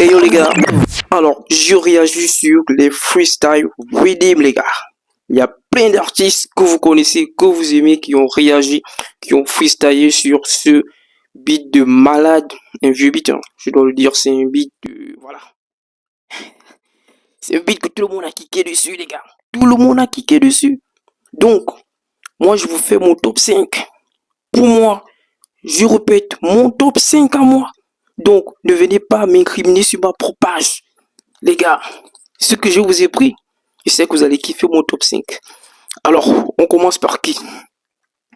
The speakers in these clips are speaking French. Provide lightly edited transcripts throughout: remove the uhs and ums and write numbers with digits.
Et yo les gars, alors je réagis sur les freestyle redeem les gars. Il y a plein d'artistes que vous connaissez, que vous aimez, qui ont réagi, qui ont freestylé sur ce beat de malade, un vieux beat, hein. Je dois le dire, c'est un beat de... voilà. C'est un beat que tout le monde a kické dessus les gars. Tout le monde a kické dessus. Donc, moi je vous fais mon top 5. Pour moi, je répète, mon top 5 à moi. Donc, ne venez pas m'incriminer sur ma propre page. Les gars, ce que je vous ai pris, je sais que vous allez kiffer mon top 5. Alors, on commence par qui?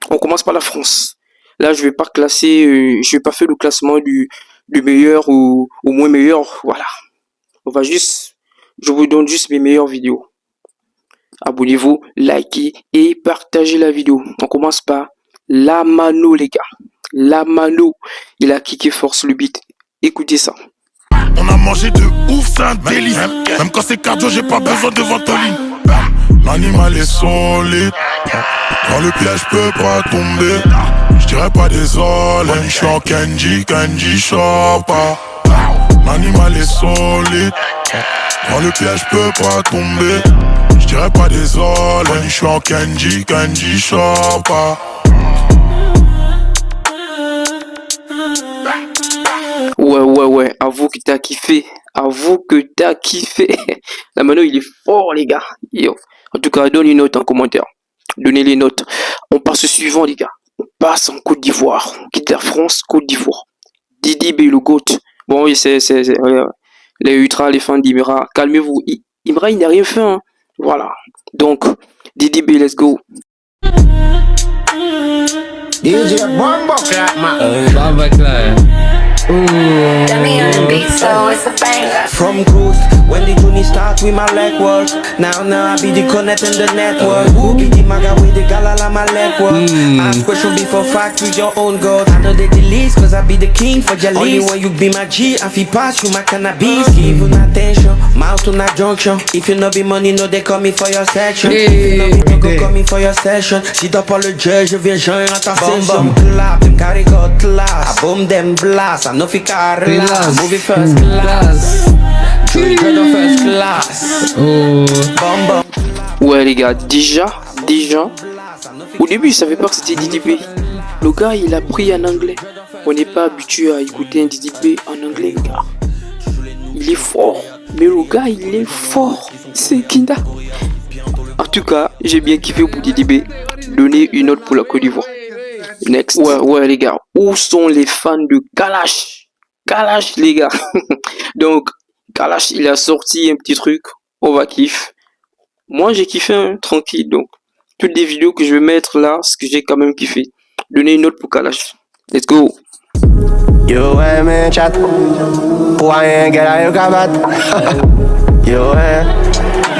On commence par la France. Là, je vais pas classer, je vais pas faire le classement du meilleur ou moins meilleur. Voilà. On va juste, je vous donne juste mes meilleures vidéos. Abonnez-vous, likez et partagez la vidéo. On commence par La Mano, les gars. La Mano, il a kické force le beat. Écoutez ça. On a mangé de ouf, c'est un délice. Même quand c'est cardio, j'ai pas besoin de ventoline. L'animal est solide. Dans le piège, je peux pas tomber. Je dirais pas désolé. Je suis en Kenji Choppa. L'animal est solide. Dans le piège, je peux pas tomber. Je dirais pas désolé. Je suis en Kenji Choppa. Ouais, avoue que t'as kiffé. Avoue que t'as kiffé. La Mano, il est fort, les gars. Yo. En tout cas, donne une note en commentaire. Donnez les notes. On passe au suivant, les gars. On passe en Côte d'Ivoire. On quitte la France, Côte d'Ivoire. Didi B, le GOAT. Bon, oui, c'est les ultras, les fans d'Imra. Calmez-vous. Imra, il n'a rien fait, hein. Voilà. Donc, Didi B, let's go. DJ Bombo Clap, man. Bombo Clap. From cruise, when the journey start with my leg work. Now I be the connect and the network. Who be the maga with the galala my leg work? Ask question before fact with your own God. I know they the least cause I be the king for your only when you be my G, I feel pass you my cannabis. Give you attention, mouth to that junction. If you know be money, no they call me for your section. If you know be go call me for your session. Si t'as pas le jeu, je viens joindre à ta session. Bomb clap, them carry got class. I bomb them blast, I know fi car relax. Movie first class. Johnny Dread first class. Bomb. Ouais les gars, déjà, au début je savais pas que c'était Didi B. Le gars il a pris en anglais. On n'est pas habitué à écouter un Didi B en anglais les gars. Il est fort, mais le gars il est fort. C'est Kinda. En tout cas, j'ai bien kiffé pour Didi B. Donnez une note pour la Côte d'Ivoire. Next. Ouais les gars, où sont les fans de Kalash? Kalash les gars. Donc Kalash il a sorti un petit truc, on va kiffer. Moi j'ai kiffé, hein, tranquille. Donc toutes les vidéos que je vais mettre là, ce que j'ai quand même kiffé. Donnez une note pour Kalash. Let's go. Yo man chat. Why get out your cabat? Yo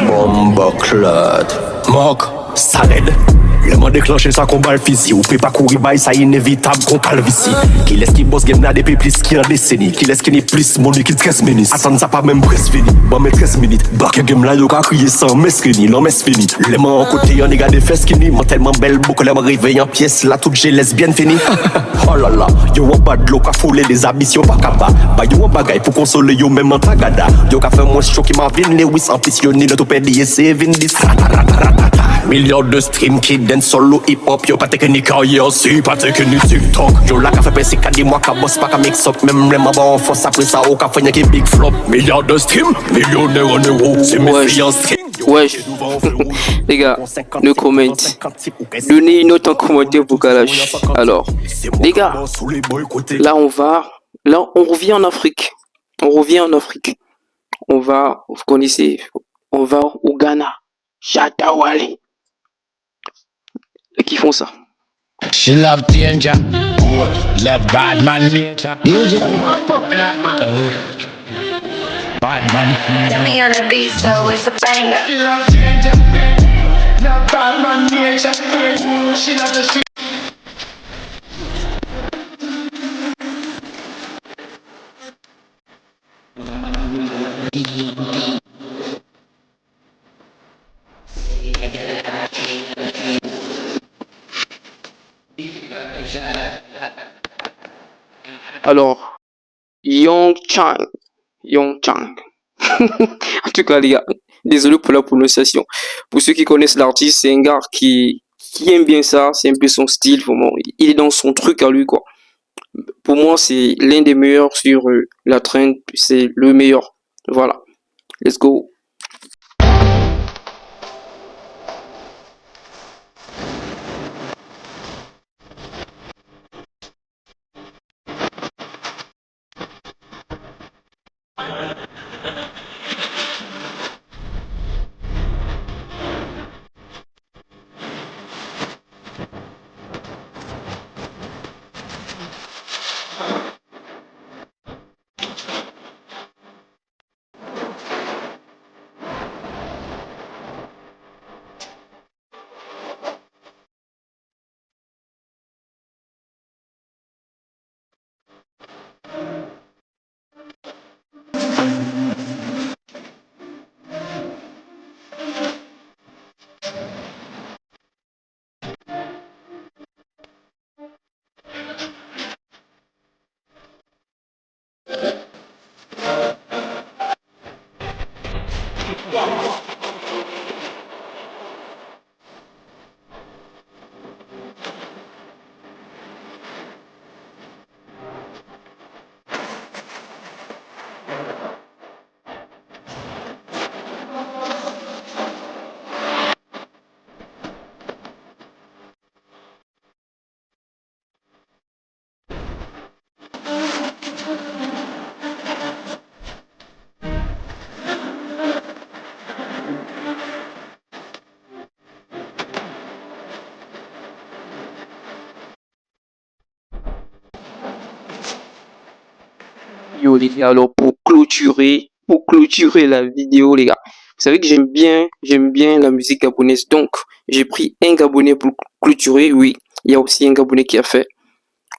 Bombo Clap. Mark, Saled. Le monde déclenché ça combat le physique. Ou peut pas courir by ça inévitable qu'on calvitie. Qui laisse qui bosse game n'a des plus qui en décennie. Qui laisse qui n'est plus mon qui 13 minutes. Attends ça pas même presque fini. Bon mais 13 minutes. Back game là yo ka crier sans mesquini. L'homme est fini. Les mains en côté on est des fesses qui ni. Moi tellement belle beaucoup l'aime réveiller en pièce. Là toute j'ai lesbienne fini. Oh là là. Yo on bad l'eau ka fouler des ambitions pas capable. Bah yo on bagaille pour consoler yo même en tagada. Yo ka fait moins chaud qui m'a vin les whis ambitionné le tout pédier c'est vin dis. Millions de streams qui dance solo hip hop. Yo pas technique yo si pas technique TikTok. Yo la ka fait penser qu'à dis moi qu'à boss pas qu'à mix up. Même les mabons en force après ça au ka fait qui big flop. Millions de streams, millionnaire en euros. C'est mes filles en stream. Ouais, les gars, no comment. Donnez une note en commentaire pour Kalash. Alors, les gars, là on revient en Afrique. On va, vous connaissez, on va au Ghana. Chatawale. Qui font ça? She love danger. Love bad man nature. Bad man. Me on the beat, so it's a banger. She love danger. Love bad man nature. She love the street. Alors, Young Chang, Yongchang. En tout cas, les gars, désolé pour la prononciation. Pour ceux qui connaissent l'artiste, c'est un gars qui aime bien ça. C'est un peu son style. Vraiment. Il est dans son truc à lui, quoi. Pour moi, c'est l'un des meilleurs sur la trend. C'est le meilleur. Voilà. Let's go. Yo les gars, alors pour clôturer la vidéo les gars, vous savez que j'aime bien la musique gabonaise, donc j'ai pris un Gabonais pour clôturer. Oui, il y a aussi un Gabonais qui a fait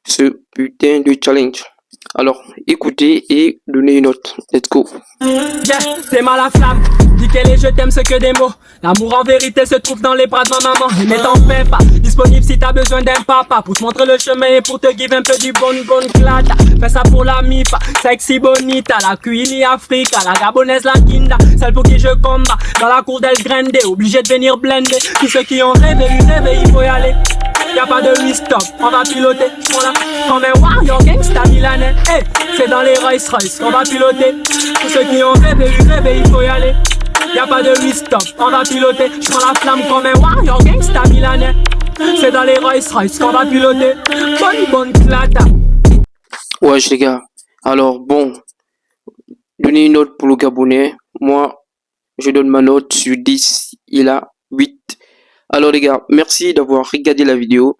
ce putain de challenge. Alors écoutez et donnez une note. Let's go. Yeah, t'es mal à flamme. Dis que les je t'aime c'est que des mots. L'amour en vérité se trouve dans les bras de ma maman. Mais t'en fais pas, disponible si t'as besoin d'un papa. Pour te montrer le chemin et pour te give un peu du bon clata. Fais ça pour la mifa, sexy bonita. La cuini Africa, la gabonaise la kinda. Celle pour qui je combat, dans la cour d'El Grande. Obligé de venir blender, tous ceux qui ont rêvé, il faut y aller. Y'a pas de stop, on va piloter. On a comme un warrior gangsta milanais. Hey, c'est dans les Rolls Royce qu'on va piloter. Tous ceux qui ont rêvé, il faut y aller. Y'a pas de stop, on va piloter. J'prends la flamme comme un warrior gangsta milanais. C'est dans les Rolls Royce qu'on va piloter. Bonne clata. Wesh les gars, alors bon, donnez une note pour le Gabonais. Moi, je donne ma note sur 10, il a 8. Alors les gars, merci d'avoir regardé la vidéo.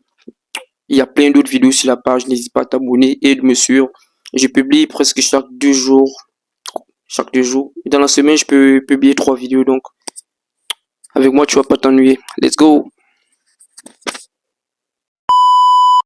Il y a plein d'autres vidéos sur la page, n'hésite pas à t'abonner et de me suivre. Je publie presque chaque 2 jours. Dans la semaine, je peux publier 3 vidéos, donc avec moi, tu vas pas t'ennuyer. Let's go!